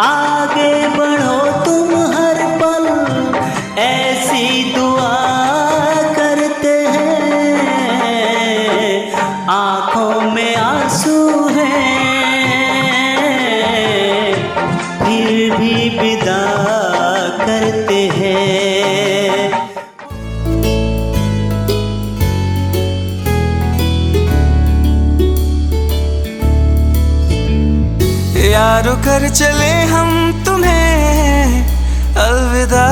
आगे बढ़ो तुम हर पल, ऐसी दुआ करते हैं। आंखों में आंसू हैं, फिर भी विदा करते हैं। यारो कर चले हम तुम्हें अलविदा,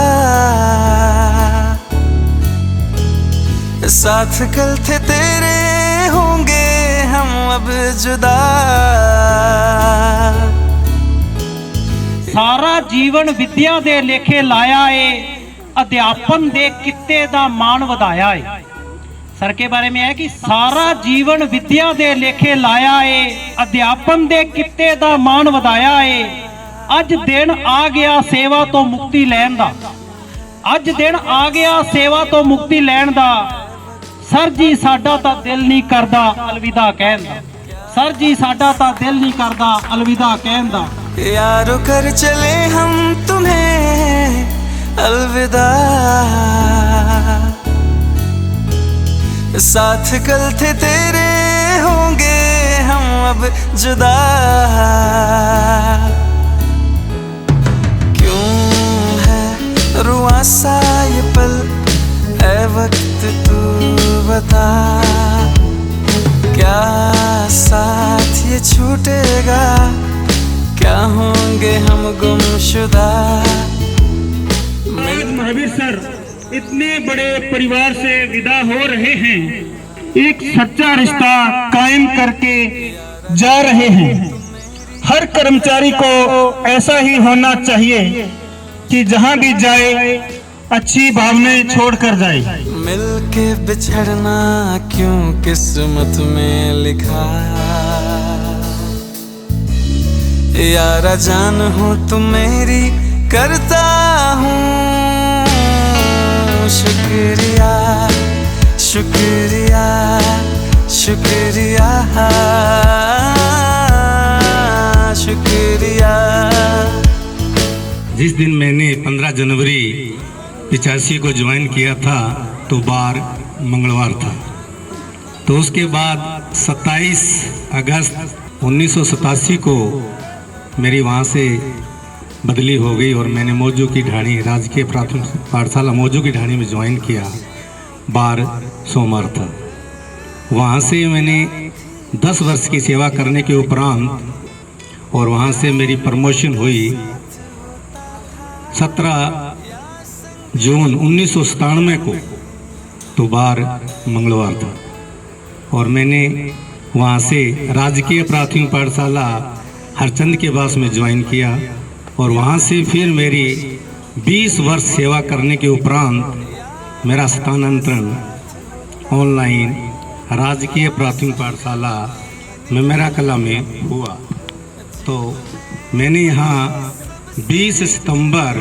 साथ कल थे तेरे होंगे हम अब जुदा। सारा जीवन विद्या दे लेखे लाया है, अध्यापन दे कित्ते दा मान वधाया है। सर के बारे में है कि सारा जीवन विद्या दे लेखे लाया है, अध्यापन दे कित्ते दा मान वधाया है। अज दिन आ गया सेवा तो मुक्ति लैन दा, अज दिन आ गया सेवा तो मुक्ति लैन दा। सर जी साडा तां दिल नहीं करदा अलविदा कहन दा, सर जी साडा तां दिल नहीं करदा अलविदा कहन दा। यारो कर चले हम तुम्हें अलविदा, साथ कल थे तेरे होंगे हम अब जुदा। क्यों है रुआ सा ये पल, ऐ वक्त तू बता। क्या साथ ये छूटेगा, क्या होंगे हम गुमशुदा। महावीर सर इतने बड़े परिवार से विदा हो रहे हैं, एक सच्चा रिश्ता कायम करके जा रहे हैं। हर कर्मचारी को ऐसा ही होना चाहिए कि जहां भी जाए अच्छी भावनाएं छोड़कर जाए। मिलके बिछड़ना क्यों किस्मत में लिखा, यारा जान हो तुम मेरी करता हूँ शुक्रिया, शुक्रिया, शुक्रिया, शुक्रिया। जिस दिन मैंने 15 जनवरी 85 को ज्वाइन किया था तो बार मंगलवार था, तो उसके बाद 27 अगस्त 1987 को मेरी वहाँ से बदली हो गई और मैंने मौजू की ढाणी राजकीय प्राथमिक पाठशाला मौजू की ढाणी में ज्वाइन किया। बार सोमवार था। वहाँ से मैंने 10 वर्ष की सेवा करने के उपरांत और वहाँ से मेरी प्रमोशन हुई 17 जून 1997 को, तो बार मंगलवार था। और मैंने वहाँ से राजकीय प्राथमिक पाठशाला हरचंद के पास में ज्वाइन किया और वहाँ से फिर मेरी 20 वर्ष सेवा करने के उपरांत मेरा स्थानांतरण ऑनलाइन राजकीय प्राथमिक पाठशाला मेरा कला में हुआ। तो मैंने यहाँ 20 सितंबर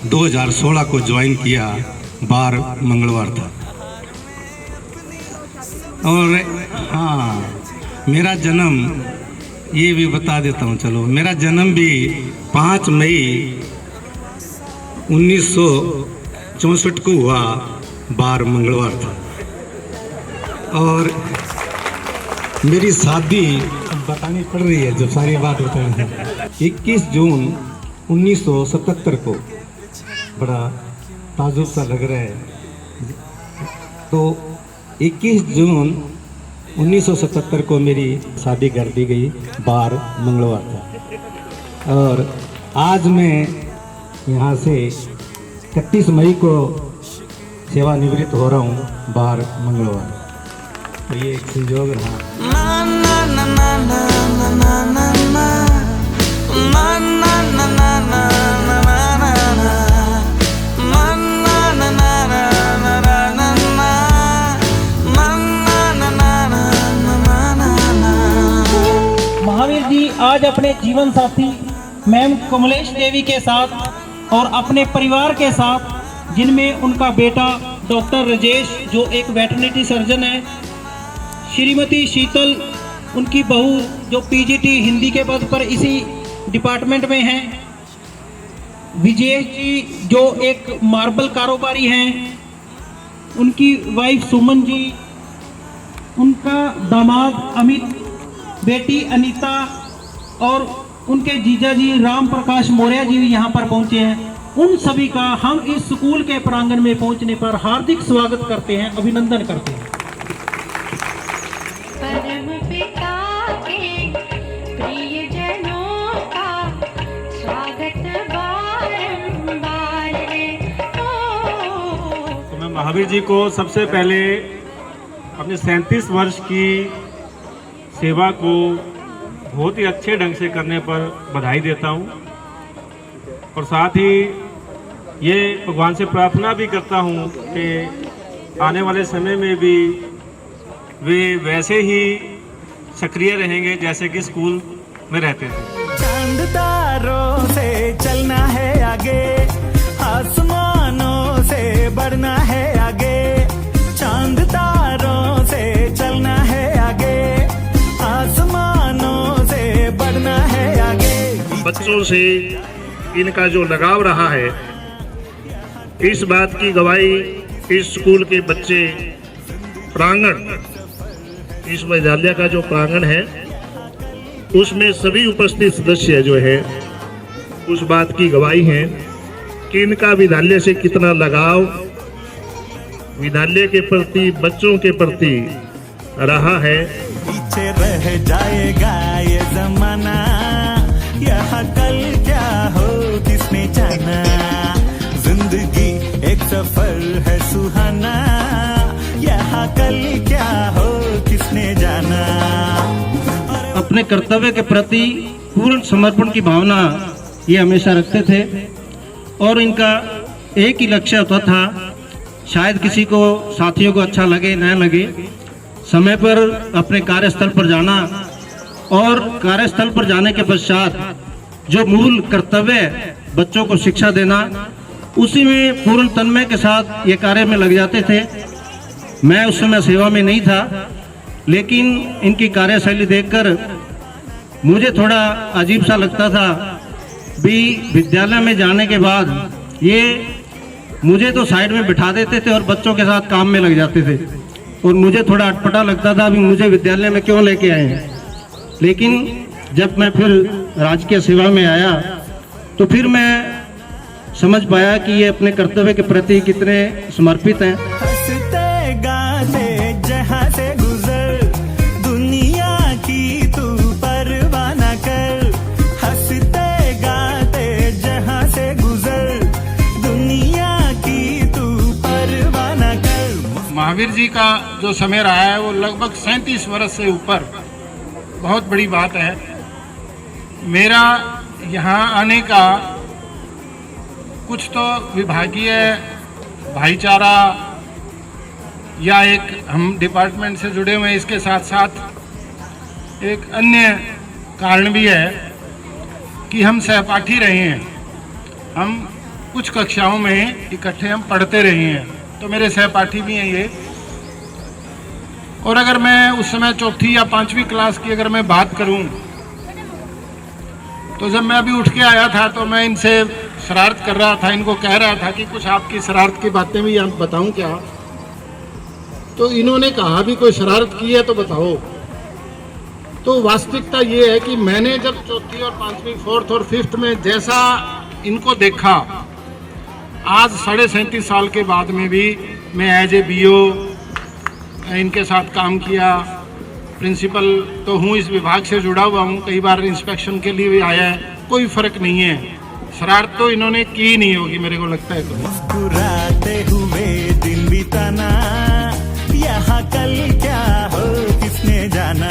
2016 को ज्वाइन किया, बार मंगलवार था। और हाँ, मेरा जन्म ये भी बता देता हूँ, चलो मेरा जन्म भी 5 मई 1964 को हुआ, बार मंगलवार था। और मेरी शादी बतानी पड़ रही है, जब सारी बात बतानी है। 21 जून 1977 को, बड़ा ताजुब सा लग रहा है, तो 21 जून 1977 को मेरी शादी कर दी गई, बार मंगलवार था। और आज मैं यहाँ से 31 मई को सेवानिवृत्त हो रहा हूँ, बार मंगलवार। तो ये एक संयोग रहा। महावीर जी आज अपने जीवन साथी मैम कमलेश देवी के साथ और अपने परिवार के साथ, जिनमें उनका बेटा डॉक्टर राजेश जो एक वेटरनरी सर्जन है, श्रीमती शीतल उनकी बहू जो पीजीटी हिंदी के पद पर इसी डिपार्टमेंट में हैं। विजय जी जो एक मार्बल कारोबारी हैं, उनकी वाइफ सुमन जी, उनका दामाद अमित, बेटी अनीता और उनके जीजा जी राम प्रकाश मौर्य जी भी यहाँ पर पहुँचे हैं। उन सभी का हम इस स्कूल के प्रांगण में पहुँचने पर हार्दिक स्वागत करते हैं, अभिनंदन करते हैं। परम पिता के प्रियजनों का स्वागत बारंबार है। तो मैं महावीर जी को सबसे पहले अपने 37 वर्ष की सेवा को बहुत ही अच्छे ढंग से करने पर बधाई देता हूं, और साथ ही ये भगवान से प्रार्थना भी करता हूं कि आने वाले समय में भी वे वैसे ही सक्रिय रहेंगे जैसे कि स्कूल में रहते थे। चांद तारों से चलना है आगे, आसमानों से बढ़ना है आगे। चांद तारों से चलना है आगे, आसमानों से बढ़ना है आगे। बच्चों से इनका जो लगाव रहा है, इस बात की गवाही इस स्कूल के बच्चे प्रांगण, इस विद्यालय का जो प्रांगण है उसमें सभी उपस्थित सदस्य जो है उस बात की गवाही है कि इनका विद्यालय से कितना लगाव, विद्यालय के प्रति, बच्चों के प्रति रहा है। पीछे रह जाएगा ये जमाना, यहाँ कल क्या हो किसने जाना। जिंदगी एक सफर है सुहाना, यहाँ कल क्या हो किसने जाना। अपने कर्तव्य के प्रति पूर्ण समर्पण की भावना ये हमेशा रखते थे, और इनका एक ही लक्ष्य होता था, शायद किसी को, साथियों को अच्छा लगे न लगे, समय पर अपने कार्यस्थल पर जाना और कार्यस्थल पर जाने के पश्चात जो मूल कर्तव्य बच्चों को शिक्षा देना, उसी में पूर्ण तन्मय के साथ ये कार्य में लग जाते थे। मैं उस समय सेवा में नहीं था, लेकिन इनकी कार्यशैली देखकर मुझे थोड़ा अजीब सा लगता था भी। विद्यालय में जाने के बाद ये मुझे तो साइड में बिठा देते थे और बच्चों के साथ काम में लग जाते थे, और मुझे थोड़ा अटपटा लगता था भी मुझे विद्यालय में क्यों लेके आए हैं। लेकिन जब मैं फिर राजकीय सेवा में आया तो फिर मैं समझ पाया कि ये अपने कर्तव्य के प्रति कितने समर्पित हैं। हंसते गाते जहाँ से गुजर, दुनिया की तू परवाह न कर। हंसते गाते जहाँ से गुजर, दुनिया की तू परवाह न कर। महावीर जी का जो समय रहा है वो लगभग 37 वर्ष से ऊपर, बहुत बड़ी बात है। मेरा यहाँ आने का कुछ तो विभागीय भाईचारा या एक हम डिपार्टमेंट से जुड़े हुए हैं, इसके साथ साथ एक अन्य कारण भी है कि हम सहपाठी रहे हैं। हम कुछ कक्षाओं में इकट्ठे हम पढ़ते रहे हैं, तो मेरे सहपाठी भी हैं ये। और अगर मैं उस समय चौथी या 5वीं क्लास की अगर मैं बात करूं, तो जब मैं अभी उठ के आया था तो मैं इनसे शरारत कर रहा था, इनको कह रहा था कि कुछ आपकी शरारत की बातें भी आप बताऊं क्या। तो इन्होंने कहा भी कोई शरारत की है तो बताओ। तो वास्तविकता ये है कि मैंने जब चौथी और 5वीं, 4th और 5th में जैसा इनको देखा, आज 37.5 साल के बाद में भी मैं एज ए BO इनके साथ काम किया। प्रिंसिपल तो हूँ, इस विभाग से जुड़ा हुआ हूँ, कई बार इंस्पेक्शन के लिए भी आया है, कोई फर्क नहीं है। शरारत तो इन्होंने की नहीं होगी मेरे को लगता है। मुस्कुराते हुए दिन बिताना, यहाँ कल क्या हो किसने जाना।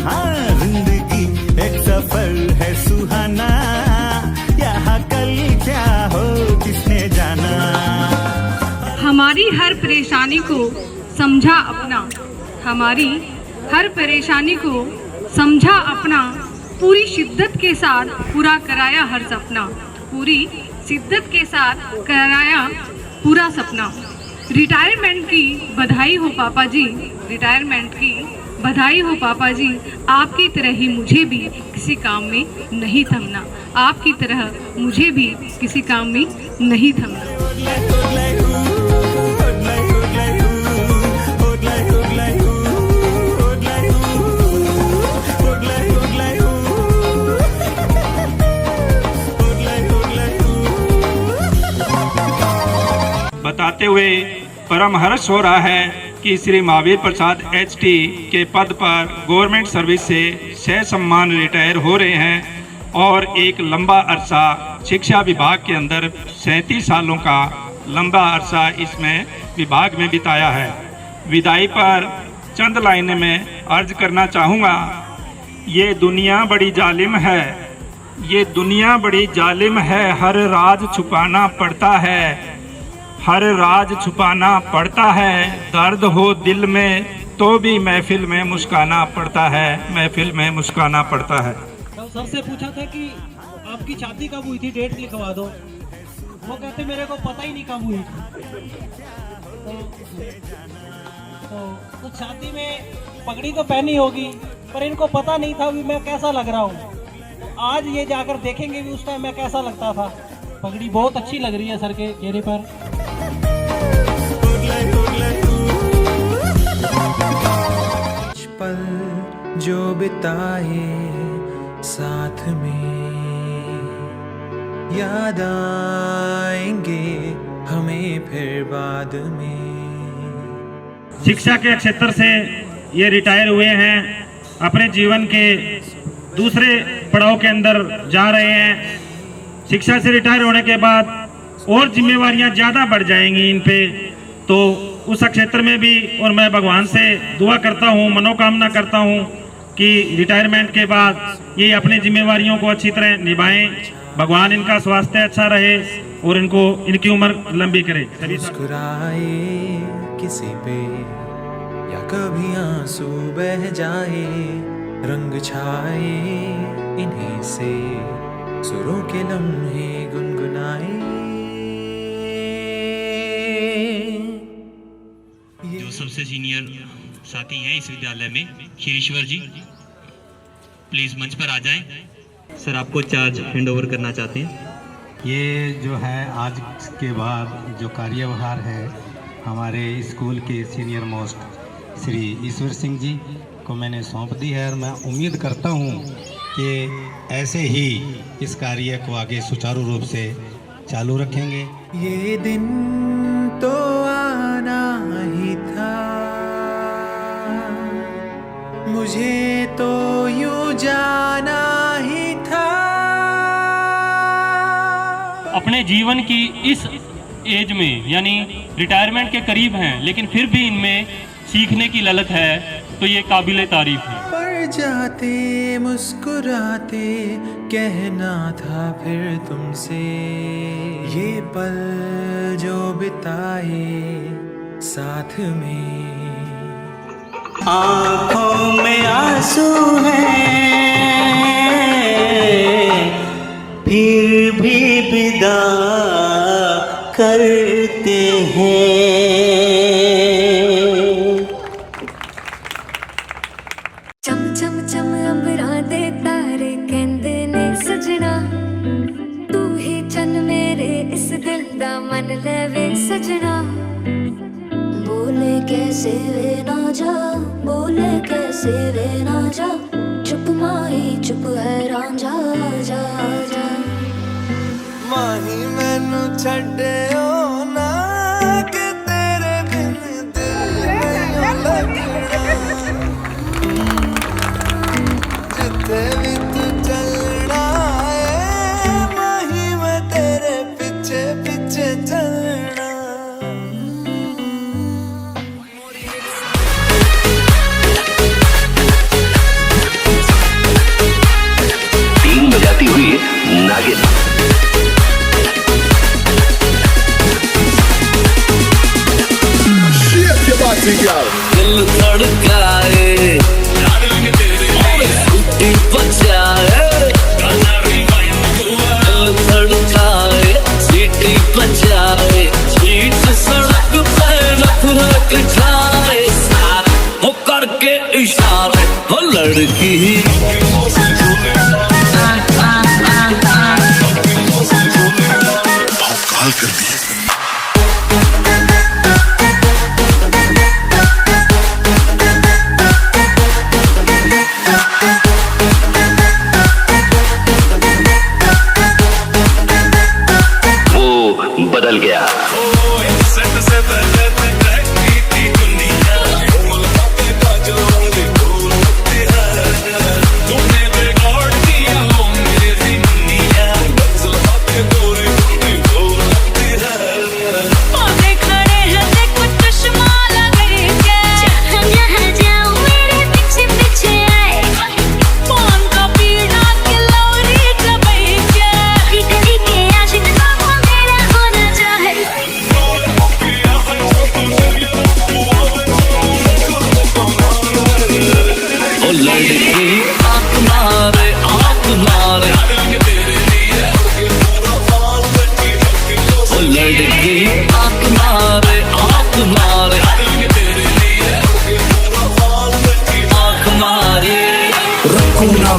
हाँ, जिंदगी एक सफर है सुहाना, यहाँ कल क्या हो किसने जाना। हमारी हर परेशानी को समझा अपना, हमारी हर परेशानी को समझा अपना, पूरी शिद्दत के साथ पूरा कराया हर सपना, पूरी शिद्दत के साथ कराया पूरा सपना। रिटायरमेंट की बधाई हो पापा जी, रिटायरमेंट की बधाई हो पापा जी, आपकी तरह ही मुझे भी किसी काम में नहीं थमना, आपकी तरह मुझे भी किसी काम में नहीं थमना। बताते हुए परम हर्ष हो रहा है कि श्री महावीर प्रसाद एचटी के पद पर गवर्नमेंट सर्विस से सह सम्मान रिटायर हो रहे हैं और एक लंबा अरसा शिक्षा विभाग के अंदर 37 सालों का लंबा अरसा इसमें विभाग में बिताया है। विदाई पर चंद लाइनें में अर्ज करना चाहूँगा। ये दुनिया बड़ी जालिम है, ये दुनिया बड़ी जालिम है, हर राज छुपाना पड़ता है, हर राज छुपाना पड़ता है, दर्द हो दिल में तो भी महफिल में मुस्काना पड़ता है, महफिल में मुस्काना पड़ता है। तो सर से पूछा था कि आपकी शादी कब हुई थी, डेट लिखवा दो। वो कहते मेरे को पता ही नहीं कब हुई थी। तो शादी में पगड़ी तो पहनी होगी, पर इनको पता नहीं था भी मैं कैसा लग रहा हूँ। आज ये जाकर देखेंगे भी उस टाइम मैं कैसा लगता था। पगड़ी बहुत अच्छी लग रही है सर के चेहरे पर। पल जो बिताए साथ में याद आएंगे हमें फिर बाद में। शिक्षा के क्षेत्र से ये रिटायर हुए हैं, अपने जीवन के दूसरे पड़ाव के अंदर जा रहे हैं। शिक्षा से रिटायर होने के बाद और जिम्मेवारियां ज़्यादा बढ़ जाएंगी इन पे, तो उस क्षेत्र में भी और मैं भगवान से दुआ करता हूँ, मनोकामना करता हूँ कि रिटायरमेंट के बाद ये अपनी जिम्मेवारियों को अच्छी तरह निभाएं। भगवान इनका स्वास्थ्य अच्छा रहे और इनको इनकी उम्र लंबी करे। मुस्कुराए किसी पे या कभी आंसू बह जाए, रंग छाए इन्हीं से सुरों के लम्हे गुनगुनाए। जो सबसे सीनियर साथी हैं इस विद्यालय में, खीरेश्वर जी प्लीज मंच पर आ जाएं। सर आपको चार्ज हैंड ओवर करना चाहते हैं। ये जो है आज के बाद जो कार्यभार है हमारे स्कूल के सीनियर मोस्ट श्री ईश्वर सिंह जी को मैंने सौंप दी है और मैं उम्मीद करता हूँ कि ऐसे ही इस कार्य को आगे सुचारू रूप से चालू रखेंगे। ये दिन तो आना ही था, मुझे तो यूं जाना ही था। अपने जीवन की इस एज में यानी रिटायरमेंट के करीब हैं, लेकिन फिर भी इनमें सीखने की ललक है, तो ये काबिले तारीफ है। पर जाते मुस्कुराते कहना था फिर तुमसे, ये पल जो बिताए साथ में। आँखों में आंसू हैं फिर भी विदा करते हैं। चम चम चम अंबरां दे तारे कहंदे ने सजना, तू ही चन मेरे इस दिल दा मन लेवे सजना। बोले कैसे वे ना जा, बोले कैसे वे ना जा, चुप माही चुप है रांझा जा जा। माही मैनू छड्डियो ना कि तेरे बिन दिल नहीं लगना, जिथे भी तू चलना है माही मैं तेरे पीछे पीछे चलना। टीम बजाती हुई नागिन। लड़की काल कर दिए। वो बदल गया।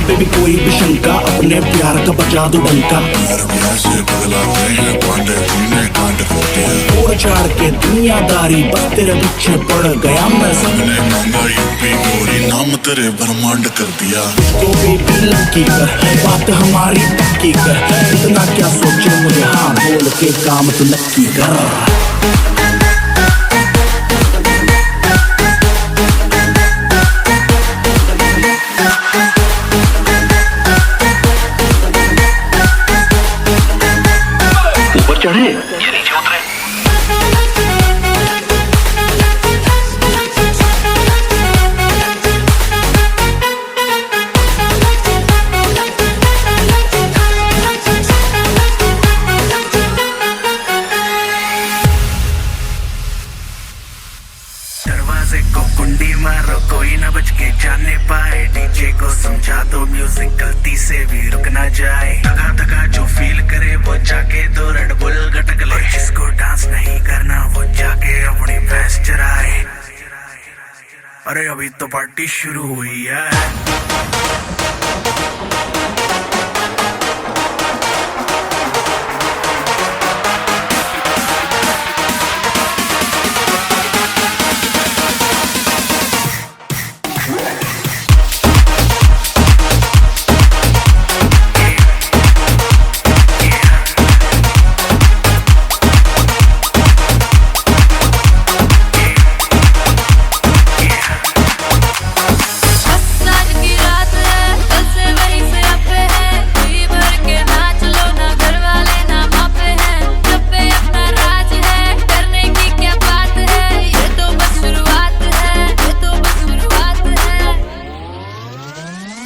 बेबी कोई भी शंका अपने प्यार का बजा दो डंका। तोड़ चाड़ के दुनियादारी बस तेरे पीछे पड़ गया मैं। नाम तेरे ब्रह्मांड कर दिया। तो बेबी लकी कर बात हमारी पक्की कर। इतना क्या सोचे मुझे हाँ बोल के काम तो नक्की कर। चढ़े या नीचे उतरे। दरवाजे को कुंडी मारो कोई ना बच के जाने पाए। डीजे को समझा दो म्यूजिक गलती से भी रुक ना जाए। धगा धगा जो फील करे वो जाके दो रेड बुल गटक ले। जिसको डांस नहीं करना वो जाके अपनी भैंस चराए। अरे अभी तो पार्टी शुरू हुई है।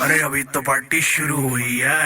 अरे अभी तो पार्टी शुरू हुई है।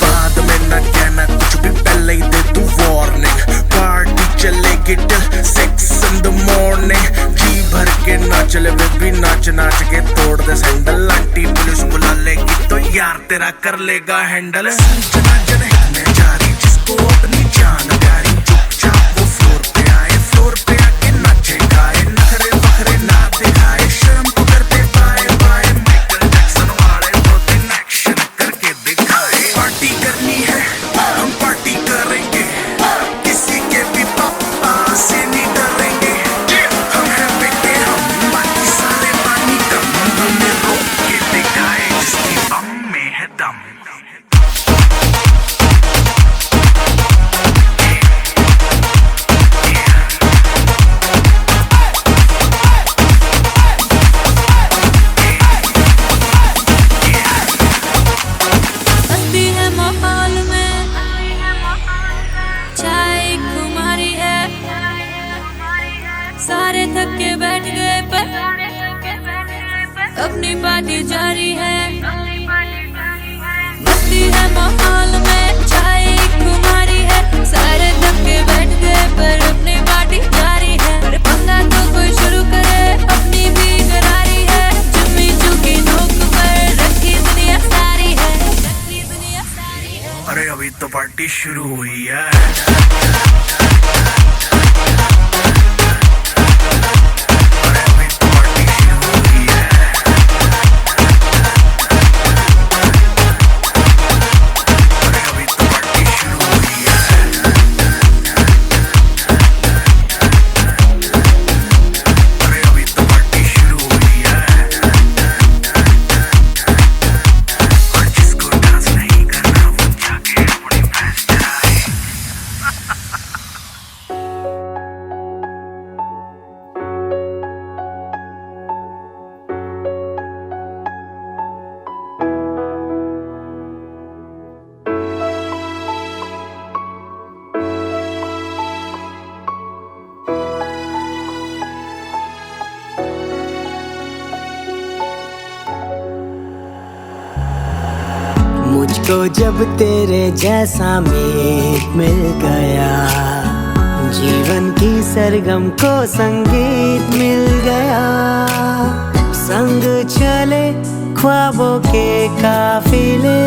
बाद में न कहना कुछ भी पहले ही दे तू वार्निंग। पार्टी चलेगी टिल 6 in the morning। जी भर के नाच ले बेबी नाच नाच के तोड़ दे सैंडल। आंटी पुलिस बुला लेगी तो यार तेरा कर लेगा हैंडल। संजना जने जारी जिसको अपनी जान प्यारी। चुपचाप वो फ्लोर पे आए फ्लोर पे आके नाचे गाए। नखरे बखरे ना दिखाए शर्म को कर दे बाय बाय। माइकल जैक्सन वाले दो दिन एक्शन करके दिखाए। पार्टी करनी है हम पार्टी करेंगे। किसी के भी पापा से नहीं डरेंगे। हम हैं बेटे हम बाकी सारे पानी कम। हमने रोक के दिखाए जिसकी बम में है दम। हस्ती है माहौल में चाय खुमारी है। सारे थक के बैठ गए पर अपनी पार्टी जारी है। हस्ती है माहौल में चाय खुमारी है। सारे थक के बैठ गए पर अपनी पार्टी जारी है। अरे पंगा तो कोई शुरू करे अपनी भी करारी है। जम्मी चुकी नोक पर रखी दुनिया मुझको जब तेरे जैसा मीत मिल गया, जीवन की सरगम को संगीत मिल गया। संग चले ख्वाबों के काफिले,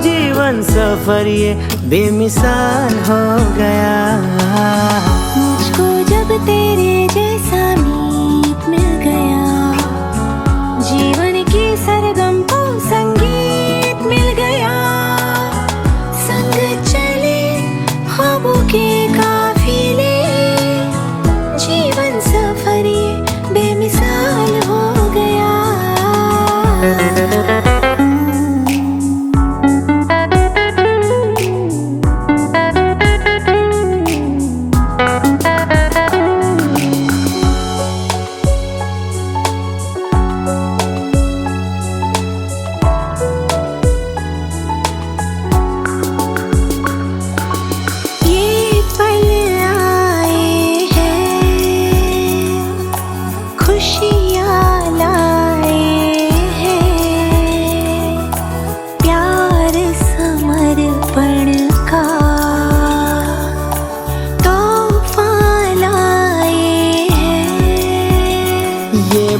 जीवन सफर ये बेमिसाल हो गया। मुझको जब तेरे जैसा मीत मिल गया, जीवन की सरगम को संगीत मिल गया। संग चले ख्वाबों के काफिले, जीवन सफर ये बेमिसाल हो गया।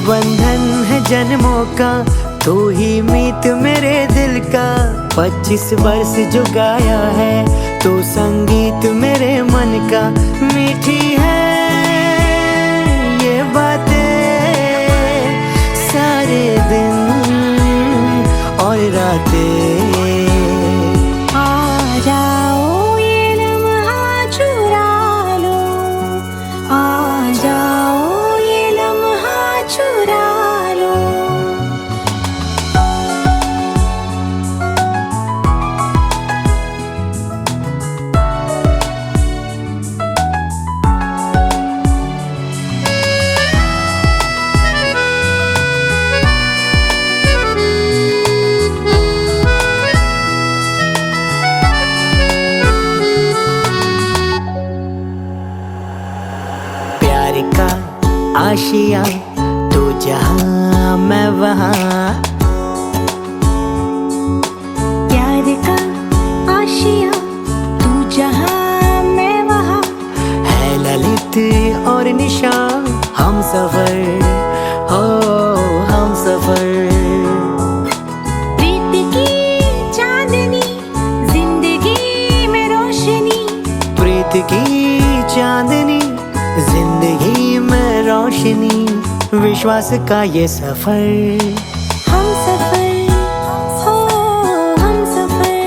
बंधन है जन्मों का, तू ही मीत मेरे दिल का। 25 वर्ष जो गाया है, तो संगीत मेरे मन का। मीठी है ये बातें सारे दिन और रातें। आ जाओ ये लम्हा चुरा लो, आ जाओ ये लम्हा चुरा लो। प्यार का आशिया तू जहाँ मैं वहाँ, प्यार का आशिया तू जहाँ मैं वहाँ। है ललित और निशा हम सफर, हो हम सफर। प्रीत की चांदनी जिंदगी में रोशनी, प्रीत की चांदनी जिंदगी में रोशनी। विश्वास का ये सफर, हम सफर हो हम सफर,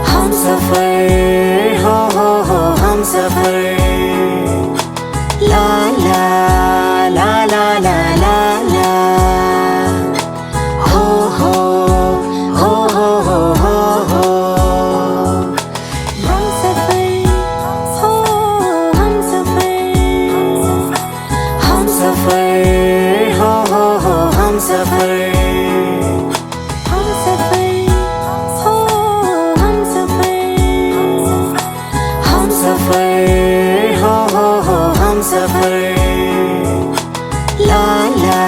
हम सफर हो हम सफर। ला ला ला ला ला ला ला, हो हो हो हो हो हो। हम सफर हो हम सफर, हम सफर हो हम सफर। हम सफर हो हम सफर, हम सफर हो हम सफर। ला ला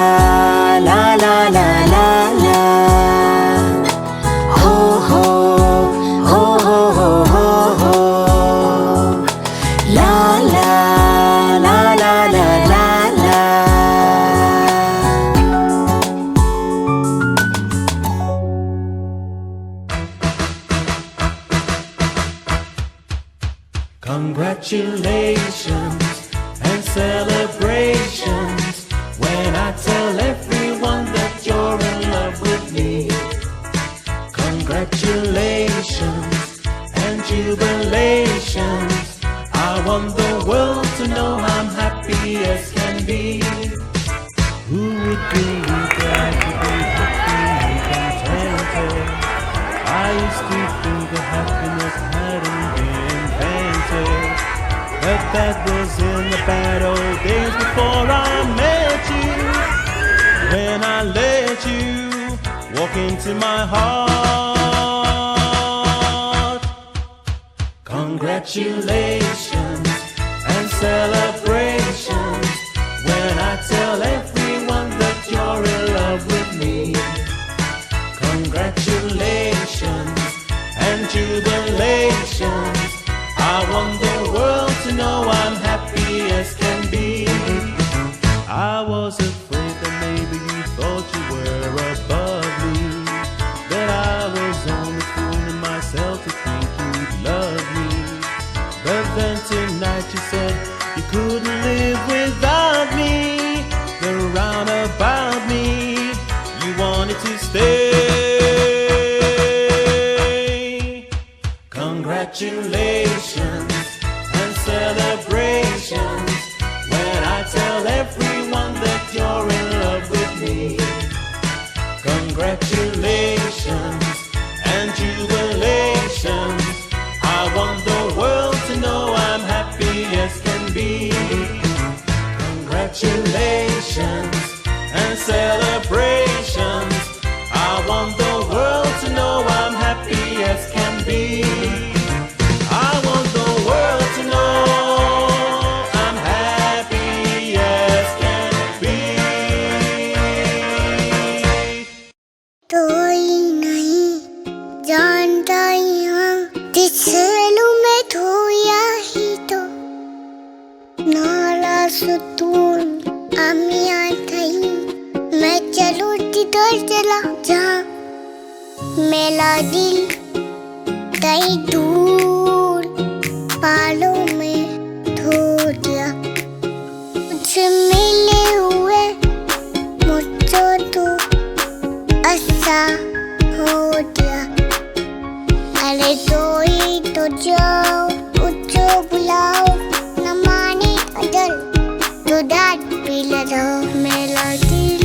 ला ला ला ला ला, हो हो हो हो हो हो। ला ला ला ला ला ला ला। Congratulations and celebrations when I tell everyone that you're in love with me. Congratulations and jubilations. I want the world to know I'm happy as can be. Who would believe that I could be happy and contented? I used to think that happiness hadn't been invented, but that was in the bad old days before I met you. When I let you walk into my heart. Congratulations and celebrations when I tell everyone that you're in love with me. Congratulations. then tonight you said you couldn't live without me. Then round about me, you wanted to stay. Congratulations and celebrations when I tell everyone that you're in love with me. Congratulations and jubilations. I want the world to know I'm happy as can be. Congratulations and celebrations. I want the world to know I'm happy as can be. I want the world to know I'm happy as can be. कोई नहीं जानता यहाँ दिसलू में धोया ही तो नाला सुतून आमिया थई मैं चलू तिधर चला जहाँ मेरा दिल कई दूर पालों में धो दिया मुझसे मिले हुए मुझको तो ऐसा हो गया अरे तो ही तो जाओ उसको बुलाओ न माने अदल तो डांट भी लगाओ मेरा दिल